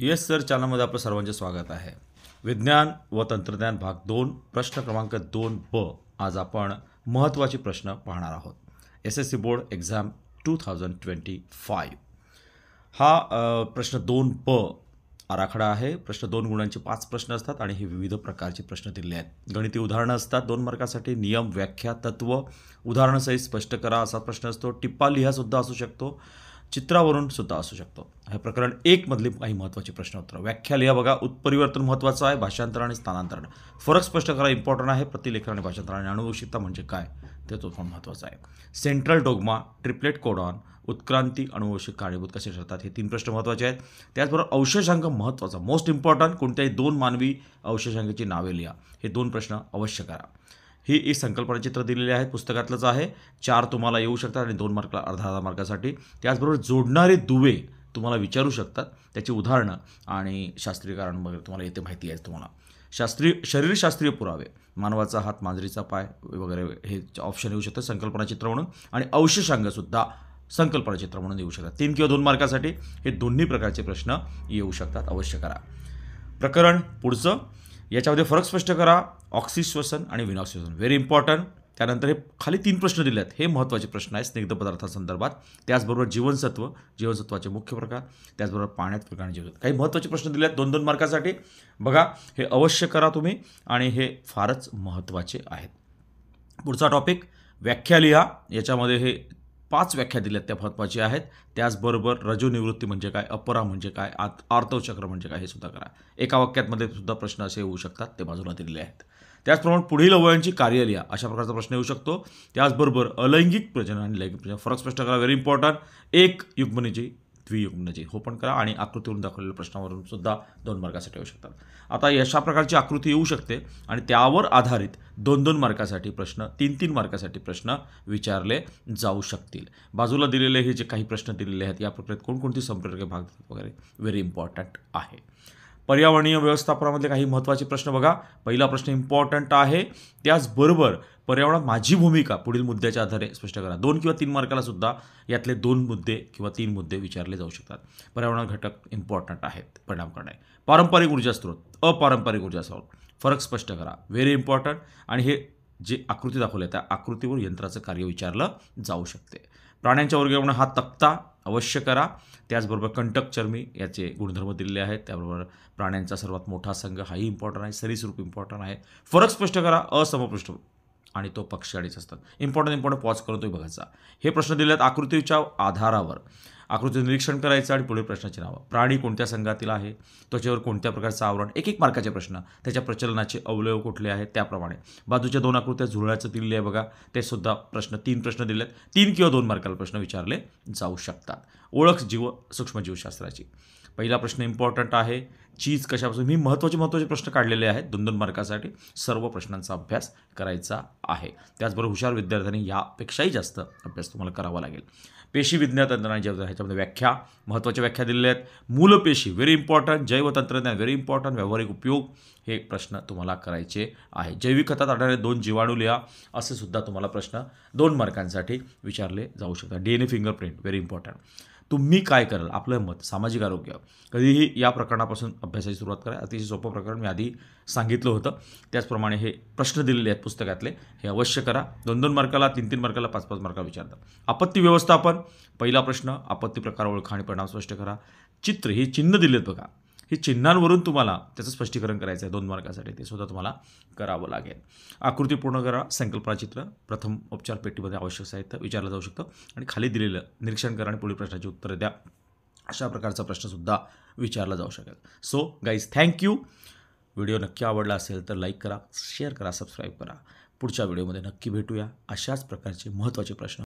Yes sir चॅनलमध्ये आपलं सर्वांचे स्वागत आहे. विज्ञान व तंत्रज्ञान भाग 2 प्रश्न क्रमांक 2ब. आज आपण महत्त्वाचे प्रश्न पाहणार आहोत. SSC बोर्ड एक्झाम 2025 हा प्रश्न 2ब आराखडा आहे. प्रश्न 2 गुणांचे 5 प्रश्न असतात आणि हे विविध प्रकारचे प्रश्न दिले आहेत. गणिती उदाहरणं असतात 2 मार्कासाठी. नियम, व्याख्या, तत्व, उदाहरणासहित स्पष्ट करा असा प्रश्न असतो. टिप्पा लिहा सुद्धा असू शकतो, चित्रावरून सुद्धा असू शकतो. हे प्रकरण 1 मधले काही महत्त्वाचे प्रश्न उत्तर. व्याख्या लिहा बघा. उत्परिवर्तन महत्त्वाचं आहे. भाषांतर आणि स्थानांतरण, फरक स्पष्ट करा इम्पॉर्टंट आहे. प्रतिलेखन आणि भाषांतर आणि अनुवंशिकता म्हणजे काय ते तो पण महत्त्वाचं आहे. सेंट्रल डोग्मा, ट्रिपलेट कोडॉन, उत्क्रांती, अनुवंशिक कारणीभूत कसे ठरतात हे 3 प्रश्न महत्त्वाचे आहेत. त्याचबरोबर अवशेषांक महत्त्वाचा, मोस्ट इम्पॉर्टंट. कोणत्याही 2 मानवी अवशेषांकाची नावे लिहा. हे 2 प्रश्न अवश्य करा. ही एक संकल्पना चित्र दिलेली आहेत, पुस्तकातलंच आहे. 4 तुम्हाला येऊ शकतात आणि 2 मार्कला अर्धा मार्कासाठी. त्याचबरोबर जोडणारे दुवे तुम्हाला विचारू शकतात, त्याची उदाहरणं आणि शास्त्रीय कारण वगैरे तुम्हाला येते माहिती आहे. तुम्हाला शरीरशास्त्रीय पुरावे, मानवाचा हात, मांजरीचा पाय वगैरे हे ऑप्शन येऊ शकतं संकल्पना चित्र म्हणून. आणि अवशेषांकसुद्धा संकल्पना चित्र म्हणून येऊ शकतात. 3 किंवा 2 मार्कासाठी हे दोन्ही प्रकारचे प्रश्न येऊ शकतात. अवश्य करा. प्रकरण पुढचं, याच्यामध्ये फरक स्पष्ट करा. ऑक्सिश्वसन आणि विनॉक्सिश्वसन व्हेरी इम्पॉर्टंट. त्यानंतर हे खाली 3 प्रश्न दिले आहेत, हे महत्त्वाचे प्रश्न आहेत स्निग्ध पदार्थांसंदर्भात. त्याचबरोबर जीवनसत्वाचे मुख्य प्रकार, त्याचबरोबर पाण्यात प्रकार जीवसत्व, काही महत्त्वाचे प्रश्न दिले आहेत 2-2 मार्कासाठी. बघा, हे अवश्य करा तुम्ही आणि हे फारच महत्त्वाचे आहेत. पुढचा टॉपिक, व्याख्या लिहा. याच्यामध्ये हे 5 व्याख्या दिल्यात, त्या महत्त्वाच्या आहेत. त्याचबरोबर रजोनिवृत्ती म्हणजे काय, अपरा म्हणजे काय, आर्तवचक्र म्हणजे काय हे सुद्धा करा. एका वाक्यामध्ये सुद्धा प्रश्न असे येऊ शकतात, ते बाजूला दिलेले आहेत. त्याचप्रमाणे पुढील अवयवांची कार्य लिहा, अशा प्रकारचा प्रश्न येऊ शकतो. त्याचबरोबर अलैंगिक प्रजनन आणि लैंगिक प्रजनन फरक स्पष्ट करा, व्हेरी इम्पॉर्टंट. एक युग्मनजी, द्वियुग्मनजी हो पण करा. आणि आकृतीवरून दाखवलेल्या प्रश्नावरून सुद्धा 2 मार्कासाठी येऊ शकतात. आता अशा प्रकारची आकृती येऊ शकते आणि त्यावर आधारित 2-2 मार्कासाठी प्रश्न, 3-3 मार्कासाठी प्रश्न विचारले जाऊ शकतील. बाजूला दिलेले हे जे काही प्रश्न दिलेले आहेत, या प्रक्रियेत कोणकोणती संप्रेरके भाग वगैरे व्हेरी इम्पॉर्टंट आहे. पर्यावरणीय व्यवस्थापनामधले काही महत्त्वाचे प्रश्न बघा. पहिला प्रश्न इम्पॉर्टंट आहे. त्याचबरोबर पर्यावरणात माझी भूमिका पुढील मुद्द्याच्या आधारे स्पष्ट करा. 2 किंवा 3 मार्काला सुद्धा यातले 2 मुद्दे किंवा 3 मुद्दे विचारले जाऊ शकतात. पर्यावरण घटक इम्पॉर्टंट आहेत परिणाम करणे. पारंपरिक ऊर्जा स्रोत, अपारंपरिक ऊर्जा स्रोत फरक स्पष्ट करा, व्हेरी इम्पॉर्टंट. आणि हे जे आकृती दाखवली त्या आकृतीवर यंत्राचं कार्य विचारलं जाऊ शकते. प्राण्यांच्या वर्गीकरण हा तक्ता अवश्य करा. त्याचबरोबर कंटक चर्मी याचे गुणधर्म दिलेले आहेत. त्याबरोबर प्राण्यांचा सर्वात मोठा संघ हाही इम्पॉर्टंट आहे. सरीसृप इम्पॉर्टंट आहे. फरक स्पष्ट करा. असमपृष्ठ आणि तो पक्षी अडीच असतात. इम्पॉर्टंट पॉज करून तुम्ही बघायचा. हे प्रश्न दिले आहेत आकृतीच्या आधारावर. आकृतीचं निरीक्षण करायचं आणि पुढील प्रश्नाची नावं. प्राणी कोणत्या संघातील आहे, त्वचेवर कोणत्या प्रकारचं आवरण, 1-1 मार्काचे प्रश्न. त्याच्या प्रचलनाचे अवयव कुठले आहेत त्याप्रमाणे. बाजूच्या 2 आकृत्या झुरळाचं दिलेले आहे बघा, ते सुद्धा प्रश्न 3 प्रश्न दिलेत. 3 किंवा 2 मार्काला प्रश्न विचारले जाऊ शकतात. ओळख सूक्ष्मजीवशास्त्राची. पहिला प्रश्न इम्पॉर्टंट आहे. चीज कशापासून, मी महत्त्वाचे प्रश्न काढलेले आहेत 2-2 मार्कासाठी. सर्व प्रश्नांचा अभ्यास करायचा आहे. त्याचबरोबर हुशार विद्यार्थ्यांनी यापेक्षाही जास्त अभ्यास तुम्हाला करावा लागेल. पेशी विज्ञान तंत्रज्ञान जैव, ह्याच्यामध्ये व्याख्या, महत्त्वाच्या व्याख्या दिलेल्या आहेत. मूलपेशी व्हेरी इम्पॉर्टंट. जैव तंत्रज्ञान व्हेरी इम्पॉर्टंट. व्यावहारिक उपयोग हे प्रश्न तुम्हाला करायचे आहे. जैविक खतात आढळणारे 2 जीवाणू लिहा, असे सुद्धा तुम्हाला प्रश्न 2 मार्कांसाठी विचारले जाऊ शकतात. DNA fingerprint very important. तुम्ही काय कराल, आपलं मत, सामाजिक आरोग्य. कधीही या प्रकरणापासून अभ्यासाची सुरुवात करा. अतिशय सोपं प्रकरण मी आधी सांगितलं होतं. त्याचप्रमाणे हे प्रश्न दिलेले आहेत पुस्तकातले, हे अवश्य करा. 2-2 मार्काला, 3-3 मार्काला, 5-5 मार्काला विचारतात. आपत्ती व्यवस्थापन, पहिला प्रश्न, आपत्ती प्रकार ओळखा आणि परिणाम स्पष्ट करा. चित्र, ही चिन्ह दिलेत बघा, ही चिन्हांवरून तुम्हाला त्याचं स्पष्टीकरण करायचं आहे 2 मार्कासाठी. ते सुद्धा तुम्हाला करावं लागेल. आकृती पूर्ण करा. संकल्पना चित्र, प्रथम उपचार पेटीमध्ये आवश्यक साहित्य विचारलं जाऊ शकतं. आणि खाली दिलेलं निरीक्षण करा आणि पुढील प्रश्नाची उत्तरं द्या. अशा प्रकारचा प्रश्नसुद्धा विचारला जाऊ शकेल. So guys, thank you. व्हिडिओ नक्की आवडला असेल तर लाईक करा, शेअर करा, सबस्क्राईब करा. पुढच्या व्हिडिओमध्ये नक्की भेटूया. अशाच प्रकारचे महत्त्वाचे प्रश्न